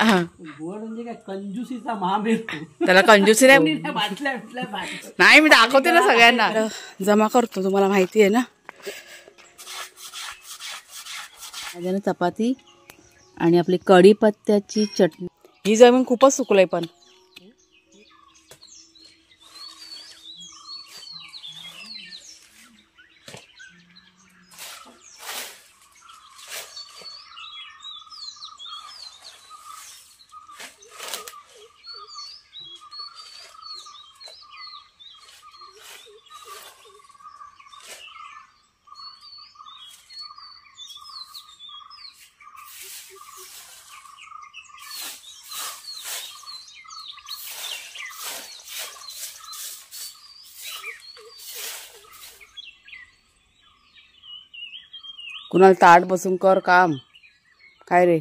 गोड म्हणजे काय कंजूसीचा महामेरू. त्याला कंजूसी नाही, बाटल्या नाही मी दाखवते ना सगळ्यांना. जमा करतो, तुम्हाला माहिती आहे ना. माझ्यानं चपाती आणि आपली कढीपत्त्याची चटणी. ही जमीन खूपच सुकलंय पण. कुणाला ताट बसून कर काम काय रे.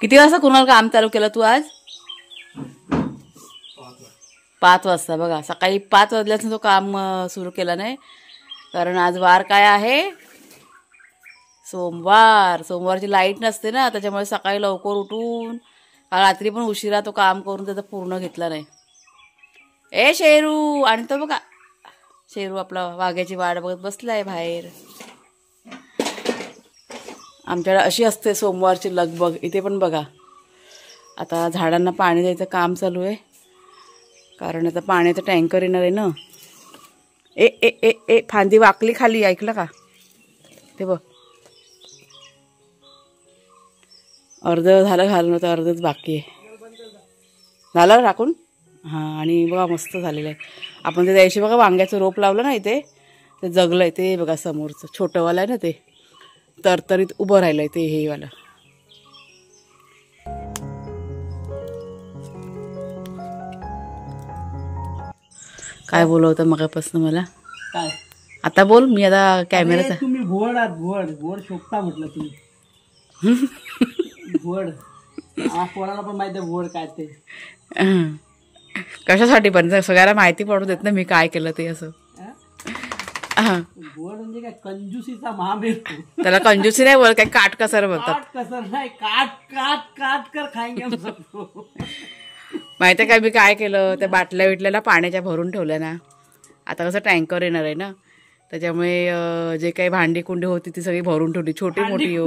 किती वाजता कुणाला काम चालू केलं तू आज? 5 वाजता. बघा सकाळी 5 वाजल्यापासून तो काम सुरू केला नाही, कारण आज वार काय आहे? सोमवार. सोमवारची लाईट नसते ना, त्याच्यामुळे सकाळी लवकर उठून रात्री पण उशिरा तो काम करून त्याचा पूर्ण घेतला नाही. ए शेरू, आणि तो बघा शेरू आपला वाघ्याची वाट बघत बसलाय बाहेर. आमच्याकडे अशी असते सोमवारची लगबग. इथे पण बघा आता झाडांना पाणी द्यायचं काम चालू आहे, कारण आता पाण्याचं टँकर येणार आहे ना. ए ए ए ए फांदी वाकली खाली, ऐकलं का? ते बघ अर्ध झालं घालून, होतं अर्धच बाकी आहे. झालं राखून. हां, आणि बघा मस्त झालेलं आहे. आपण ते द्यायशी बघा वांग्याचं रोप लावलं ना इथे, ते जगलं आहे. ते बघा समोरचं छोटंवालं आहे ना, ते तरतरीत उभं राहिलंय ते हे वाला. काय बोलवतं मगापासून मला? काय आता बोल, मी आता कॅमेराचा. तुम्ही भोड आहात, भोड शोभता म्हटलं तुम्ही. भोड कोणाला पण माहिती आहे भोड काय ते. कशासाठी पण सगळ्याला माहिती पडू देत ना मी काय केलं ते. असं गोड म्हणजे काय कंजूसीचा महामेरू. त्याला कंजूसी नाही बोल, काय काट कसर बोलतात. काट कसर नाही, काट काट काट कर खाएंगे हम सबको. माहिती आहे काय मी काय केलं? त्या बाटल्या बिटल्याला पाण्याच्या भरून ठेवल्या ना. आता कसं टँकर येणार आहे ना, त्याच्यामुळे जे काही भांडी कुंडी होती ती सगळी भरून ठेवली, छोटी मोठी.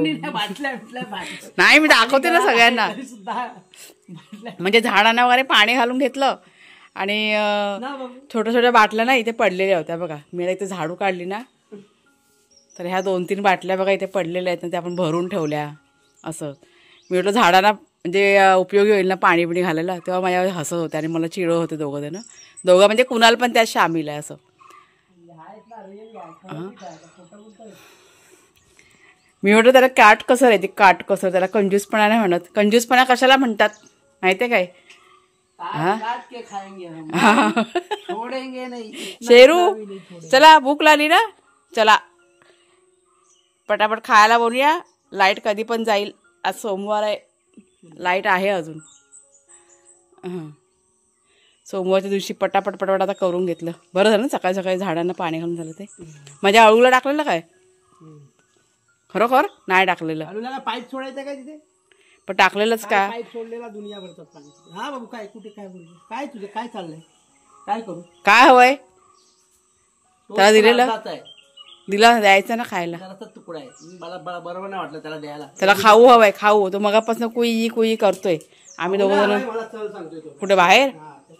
नाही मी दाखवते ना सगळ्यांना. म्हणजे झाडांना वगैरे पाणी घालून घेतलं, आणि छोट्या छोट्या बाटल्या ना इथे पडलेल्या होत्या बघा. मी इथे झाडू काढली ना, तर ह्या 2-3 बाटल्या बघा इथे पडलेल्या आहेत ना, त्या आपण भरून ठेवल्या. असं मी म्हटलं झाडांना म्हणजे उपयोगी होईल ना पाणी बिणी घालायला. तेव्हा माझ्यावर हसत होते आणि मला चिडवत होते दोघं म्हणजे कुणाल पण त्यात सामील आहे. असं मी म्हटलं त्याला काट कसर आहे, ते काट कसर. त्याला कंजूसपणा नाही म्हणत. कंजूसपणा कशाला म्हणतात माहितीये काय? शेरू चला, भूक लागली ना, चला पटापट खायला बोलूया. लाईट कधी पण जाईल, आज सोमवार आहे, लाईट आहे अजून. सोमवारच्या दिवशी पटापट आता करून घेतलं. बरं झालं ना, सकाळी सकाळी झाडांना पाणी घालून झालं. ते माझ्या अळूला टाकलेलं काय? खरोखर नाही टाकलेलं. पाईप सोडायचं काय तिथे? पण टाकलेलंच का? पाईप सोडलेला दुनियाभरचा पाणी. हा बाबू काय कुठे काय बोलतो? काय तुझं काय चाललंय? काय करू? काय हवंय त्याला? दिलं द्यायचं ना खायला. तुकडा आहे, मला बरोबर नाही वाटलं त्याला द्यायला. त्याला खाऊ हवाय, खाऊ. तो मगापासून कुई करतोय. आम्ही दोघं जण कुठे बाहेर.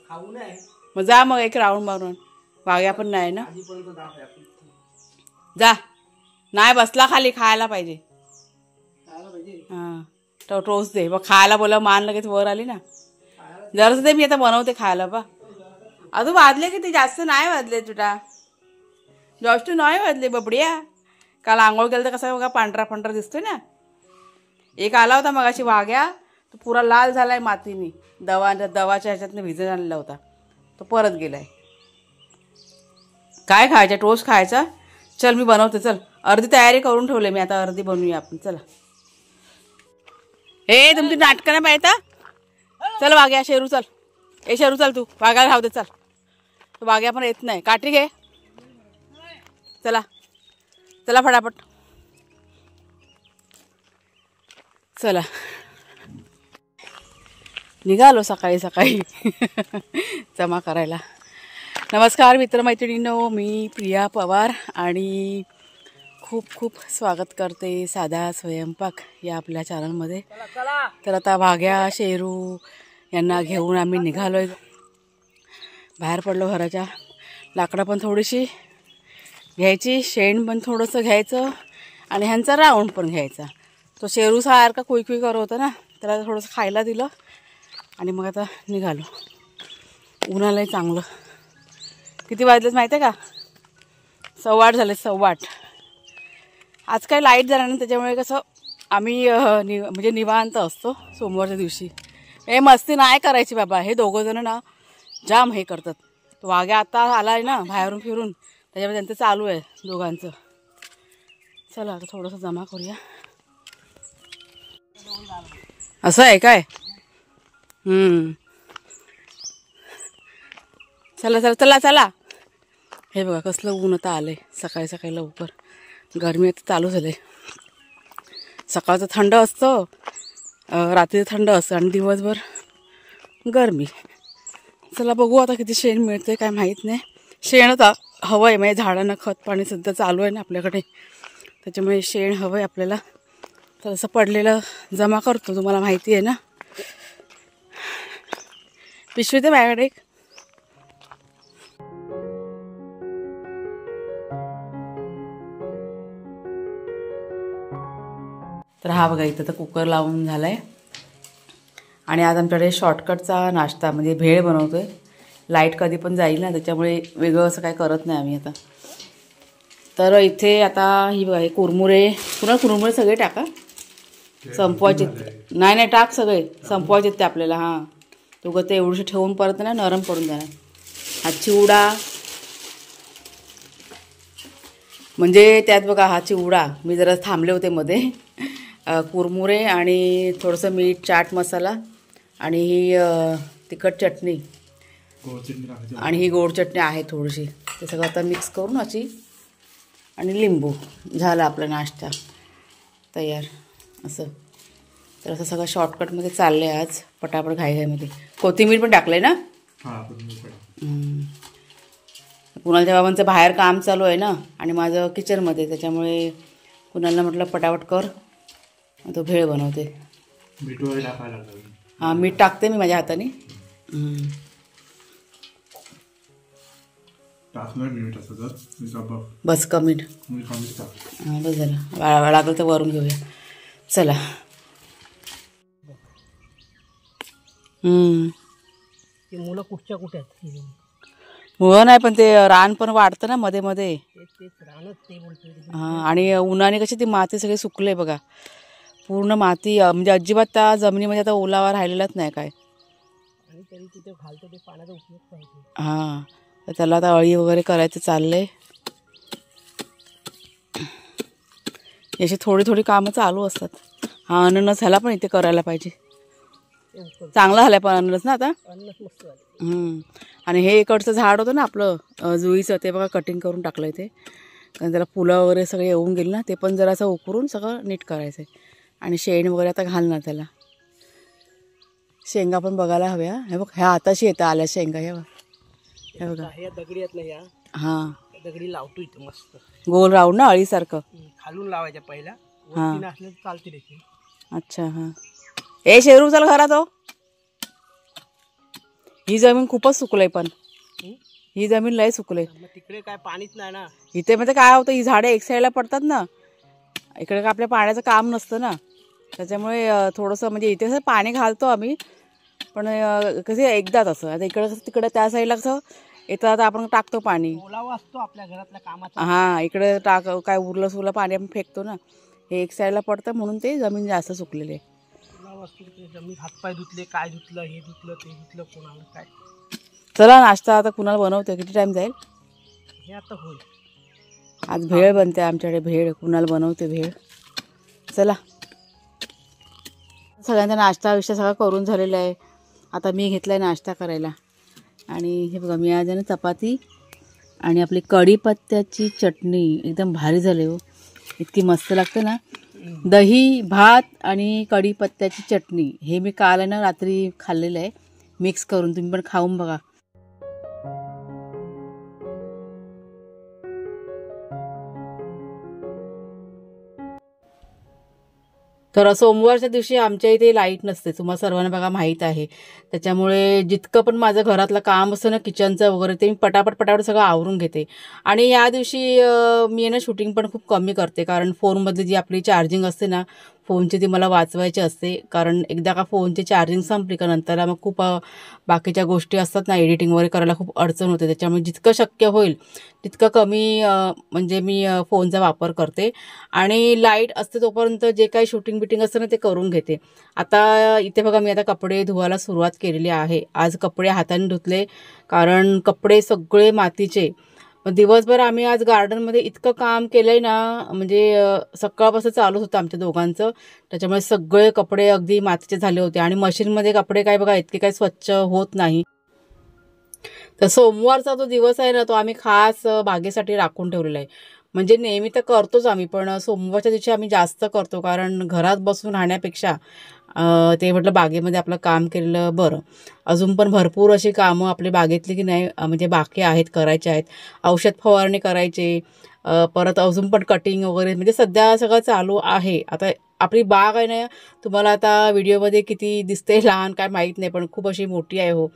खाऊ नाही मग जा, मग एक राऊंड मारून. वाघ्या पण नाही ना, जा. नाही बसला खाली, खायला पाहिजे. हां, तो टोस्ट दे. मग खायला बोला, मान लगेच वर आली ना. जरासं दे, मी आता बनवते खायला. बा अजून वाजले किती? जास्त नाही वाजले तुला, जास्त नाही वाजले बबड्या. काल आंघोळ केलं तर कसा बघा पांढरा पांढरा दिसतोय ना. एक आला होता मगाशी वाघ्या, तो पुरा लाल झालाय मातीने, दवाच्या ह्याच्यातनं भिजत आणलेला होता, तो परत गेलाय. काय खायचं? टोस्ट खायचा. चल मी बनवते, चल. अर्धी तयारी करून ठेवले मी, आता अर्धी बनवूया आपण. चला. हे तुमची नाटकं नाही पाहिजे. चल वाघ्या, शेरू चल. शेरू चल, तू वाघाला राहू दे. चल, तो वाघ्या पण येत नाही. काठी घे. चला चला फटाफट चला. निघालो सकाळी सकाळी जमा करायला. नमस्कार मित्रमैत्रिणींनो, मी प्रिया पवार आणि खूप खूप स्वागत करते साधा स्वयंपाक या आपल्या चॅनलमध्ये. तर आता वाघ्या, शेरू यांना घेऊन आम्ही निघालो आहे. बाहेर पडलो घराच्या. लाकडं पण थोडीशी घ्यायची, शेण पण थोडंसं घ्यायचं आणि ह्यांचा राऊंड पण घ्यायचा. तो शेरू सारखा कुई कुई करत होता ना, त्याला थोडंसं खायला दिलं आणि मग आता निघालो. उन्हालाही चांगलं. किती वाजलेच माहिती आहे का? 8:15 झाले. 8:15. आज काय लाईट झाला नाही, त्याच्यामुळे कसं आम्ही म्हणजे निवांत असतो सोमवारच्या दिवशी. हे मस्ती नाही करायची बाबा. हे दोघंजणं ना जाम हे करतात. तो वाघ्या आता आला आहे ना बाहेरून फिरून, त्याच्यामुळे त्यांचं चालू आहे दोघांचं. चला आता थोडंसं जमा करूया. असं आहे काय? चला चला चला चला. हे बघा कसलं ऊन आता आलं आहे सकाळी सकाळी लवकर. गरमी आता चालू झाली. सकाळचं थंड असतं, रात्री थंड असतं आणि दिवसभर गरमी. चला बघू आता किती शेण मिळते काय माहीत नाही. शेण आता हवं आहे, म्हणजे झाडांना खत पाणी सध्या चालू आहे ना आपल्याकडे, त्याच्यामुळे शेण हवं आहे आपल्याला. तर असं पडलेलं जमा करतो, तुम्हाला माहिती आहे ना. पिशवी ते माझ्याकडे एक. तर हा बघा इथं तर कुकर लावून झाला आहे आणि आज आमच्याकडे शॉर्टकटचा नाश्ता म्हणजे भेळ बनवतो आहे. लाईट कधी पण जाईल ना, त्याच्यामुळे वेगळं असं काय करत नाही आम्ही आता. तर इथे आता ही बघा हे कुरमुरे, पुन्हा कुरमुरे सगळे टाका, संपवायचे. नाही नाही टाक सगळे, संपवायचे ते आपल्याला. हां तुगं ते एवढंशे ठेवून परत ना नरम पडून जाणार. हा चिवडा म्हणजे त्यात बघा हा चिवडा, मी जरा थांबले होते मध्ये. कुरमुरे आणि थोडंसं मीठ, चाट मसाला आणि ही तिखट चटणी आणि ही गोड चटणी आहे थोडीशी. ते सगळं आता मिक्स करून अशी आणि लिंबू, झाला आपला नाश्ता तयार असं. तर असं सगळं शॉर्टकटमध्ये चाललं आहे आज, पटापट घाईघाईमध्ये. कोथिंबीर पण टाकलं आहे ना. कुणालच्या बाबांचं बाहेर काम चालू आहे ना आणि माझं किचनमध्ये, त्याच्यामुळे कुणालला म्हटलं पटापट कर, तो भेळ बनवते. हां मीठ टाकते मी माझ्या हाताने. बस का मीठ? हां बस झालं. लागलं तर वरून घेऊया. चला. मुलं कुठच्या कुठे आहेत? मुळं नाही पण ते रान पण वाढतं ना मध्ये मध्ये. हां आणि उन्हाने कशी ती माती सगळी सुकले बघा, पूर्ण माती, म्हणजे अजिबात त्या जमिनीमध्ये आता ओलावा राहिलेलाच नाही काय. हां तर त्याला आता अळी वगैरे करायचं चाललंय. याची थोडी थोडी कामं चालू असतात. हा अननस ह्याला पण इथे करायला पाहिजे. चांगला झालाय पण अननस ना आता. आणि हे इकडचं झाड होतं ना आपलं जुईचं, ते बघा कटिंग करून टाकलं इथे, कारण त्याला फुलं वगैरे सगळे येऊन गेली ना, ते पण जरा असं उकरून सगळं नीट करायचं आहे. आणि शेण वगैरे आता घालणार त्याला. शेंगा पण बघायला हव्या. हे बघ ह्या आताशी येतं आल्या शेंगा. हे बघा ह्या दगडी आहेत ना ह्या. हां दगडी लावतो इथं मस्त गोल राऊंड ना, अळीसारखं. खालून लावायच्या पहिला, हां असले चालते देखील. अच्छा. हां ए शेरू चल घरात हो. ही जमीन खूपच सुकलंय, पण ही जमीन लय सुकले. तिकडे काय पाणीच नाही ना. इथे म्हणजे काय होतं, ही झाडं एक साईडला पडतात ना, इकडे आपल्या पाण्याचं काम नसतं ना, त्याच्यामुळे थोडंसं म्हणजे इथे पाणी घालतो आम्ही, पण कसं एकदाच असं. आता इकडं तिकडं त्या साईडला कसं येतं, आता आपण टाकतो पाणी, ओलावा असतो आपल्या घरातल्या कामाचा. हां इकडे काय उरलं सुरलं पाणी आपण फेकतो ना, हे एक साईडला पडतं म्हणून ते जमीन जास्त सुकलेली आहे. ओलावा असतो ते जमीन, हातपाय धुतले, काय धुतलं, हे धुतलं, ते धुतलं, कोणाला काय. चला नाश्ता आता कुणाला बनवते, किती टाइम जाईल? हे आता होईल. आज भेळ बनते आमच्याकडे, भेळ कुणाला बनवते भेळ. चला सगळ्यांचा नाश्ता विषय सगळा करून झालेला आहे. आता मी घेतला आहे नाश्ता करायला. आणि हे बघा मी आज आहे ना चपाती आणि आपली कढीपत्त्याची चटणी एकदम भारी झाली हो, इतकी मस्त लागते ना. दही भात आणि कढीपत्त्याची चटणी हे मी काल आहे ना रात्री खाल्लेलं आहे मिक्स करून. तुम्ही पण खाऊन बघा. तर सोमवारच्या दिवशी आमच्या इथे लाईट नसते, तुम्हाला सर्वांना बघा माहीत आहे. त्याच्यामुळे जितकं पण माझं घरातलं काम असतं ना किचनचं वगैरे ते मी पटापट सगळं आवरून घेते. आणि या दिवशी मी आहे ना शूटिंग पण खूप कमी करते, कारण फोनमधली जी आपली चार्जिंग असते ना फोनची ती मला वाचवायची असते. कारण एकदा का फोनची चार्जिंग संपली का नंतर मग खूप बाकीच्या गोष्टी असतात ना एडिटिंग वगैरे करायला खूप अडचण होते. त्याच्यामुळे जितकं शक्य होईल तितकं कमी म्हणजे मी फोनचा वापर करते. आणि लाईट असते तोपर्यंत जे काही शूटिंग बिटिंग असतं ना ते करून घेते. आता इथे बघा मी आता कपडे धुवायला सुरुवात केलेली आहे. आज कपडे हाताने धुतले कारण कपडे सगळे मातीचे. दिवसभर आम्ही आज गार्डनमध्ये इतकं काम केलं आहे ना, म्हणजे सकाळपासून चालूच होतं आमच्या दोघांचं. त्याच्यामुळे सगळे कपडे अगदी मातीचे झाले होते. आणि मशीनमध्ये कपडे काय बघा इतके काही स्वच्छ होत नाही. तर सोमवारचा जो दिवस आहे ना तो आम्ही खास बागेसाठी राखून ठेवलेला आहे. म्हणजे नेहमी तर करतोच आम्ही, पण सोमवारच्या दिवशी आम्ही जास्त करतो, कारण घरात बसून राहण्यापेक्षा ते म्हटलं बागेमध्ये आपलं काम केलेलं बरं. अजून पण भरपूर अशी कामं आपली बागेतली की नाही म्हणजे बाकी आहेत, करायचे आहेत. औषध फवारणी करायचे, परत अजून पण कटिंग वगैरे म्हणजे सध्या सगळं चालू आहे. आता आपली बाग आहे ना, तुम्हाला आता व्हिडिओमध्ये किती दिसते लहान काय माहीत नाही, पण खूप अशी मोठी आहे हो.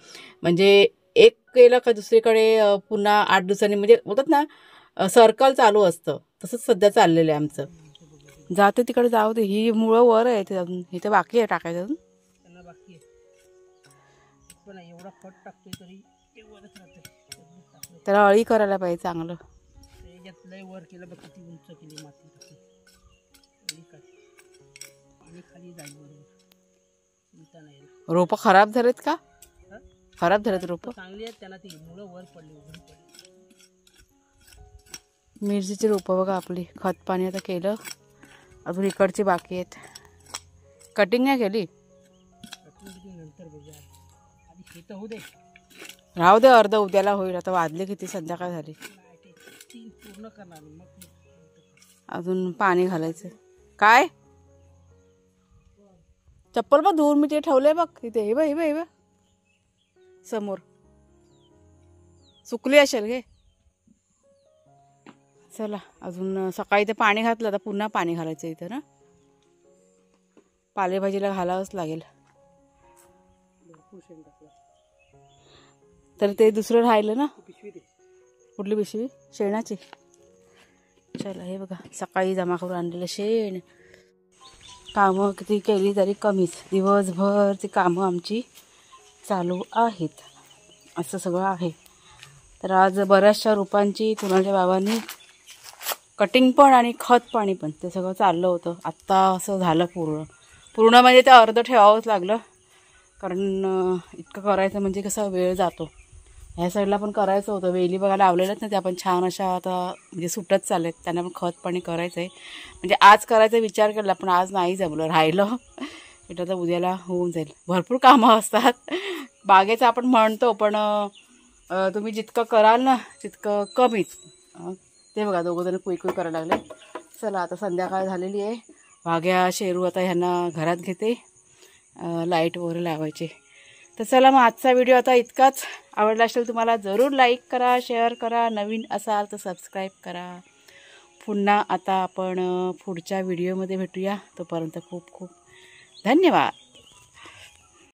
म्हणजे एक केलं का दुसरीकडे पुन्हा 8 दिवसांनी म्हणजे होतात ना सर्कल चालू असतं, तसंच सध्या चाललेलं आहे आमचं. जाते तिकडे जाऊ दे, ही मुळं वर आहे ते अजून, हे तर बाकी आहे टाकायचं अजून. त्यांना बाकी आहे पण एवढा खत टाकतोय तरी ते वरच राहते. त्याला अळी करायला पाहिजे चांगलं. त्याच्यात लय वर केलं बघ, किती उंच केली माती टाकून. काय आणि खाली जाईल बरोबर, चिंता नाही. रोपं खराब झालेत का? खराब झालेत रोपं? चांगली आहेत, त्यांना ती मुळं वर पडली, उघडी पडली. मिरचीची रोपं बघा आपली, खत पाणी आता केलं, अजून इकडची बाकी आहेत. कटिंग नाही केली, नंतर बघूया. आधी शेत होऊ दे, राहू दे, अर्ध उद्याला होईल. आता वाजले किती, संध्याकाळ झाली. पूर्ण करणार मग अजून पाणी घालायचं. काय चप्पल बघ दूर मी ते ठेवलंय बघ तिथे, हे बघ हे बघ हे बघ समोर, सुकली असेल घे. चला अजून सकाळी ते पाणी घातलं, आता पुन्हा पाणी घालायचं इथं ना, पालेभाजीला घालावंच लागेल. तर ते दुसरं राहिलं ना, कुठली पिशवी? शेणाची. चला हे बघा सकाळी जमा करून आणलेलं शेण. कामं किती केली तरी कमीच, दिवसभर ती कामं आमची चालू आहेत. असं सगळं आहे. तर आज बऱ्याचशा रोपांची कुणाच्या बाबांनी कटिंग पण आणि खत पाणी पण ते सगळं चाललं होतं. आत्ता असं झालं पूर्ण म्हणजे ते अर्ध ठेवावंच लागलं, कारण इतकं करायचं म्हणजे कसा वेळ जातो. ह्या साईडला पण करायचं होतं, वेली बघा लावलेल्याच ना त्या पण छान अशा आता म्हणजे सुटत चाललेत, त्यांना पण खत पाणी करायचं आहे. म्हणजे आज करायचा विचार केला पण आज नाही जमलं, राहिलं. इथं तर उद्याला होऊन जाईल. भरपूर कामं असतात बागेचं आपण म्हणतो, पण तुम्ही जितकं कराल ना तितकं कमीच. ते बघा दोघं जण कुई करायला लागले. चला आता संध्याकाळ झालेली आहे. वाघ्या शेरू आता ह्यांना घरात घेते, लाईट वगैरे लावायचे. तर चला मग आजचा व्हिडिओ आता इतकाच. आवडला असेल तुम्हाला जरूर लाईक करा, शेअर करा, नवीन असाल तर सबस्क्राईब करा. पुन्हा आता आपण पुढच्या व्हिडिओमध्ये भेटूया. तोपर्यंत खूप खूप धन्यवाद.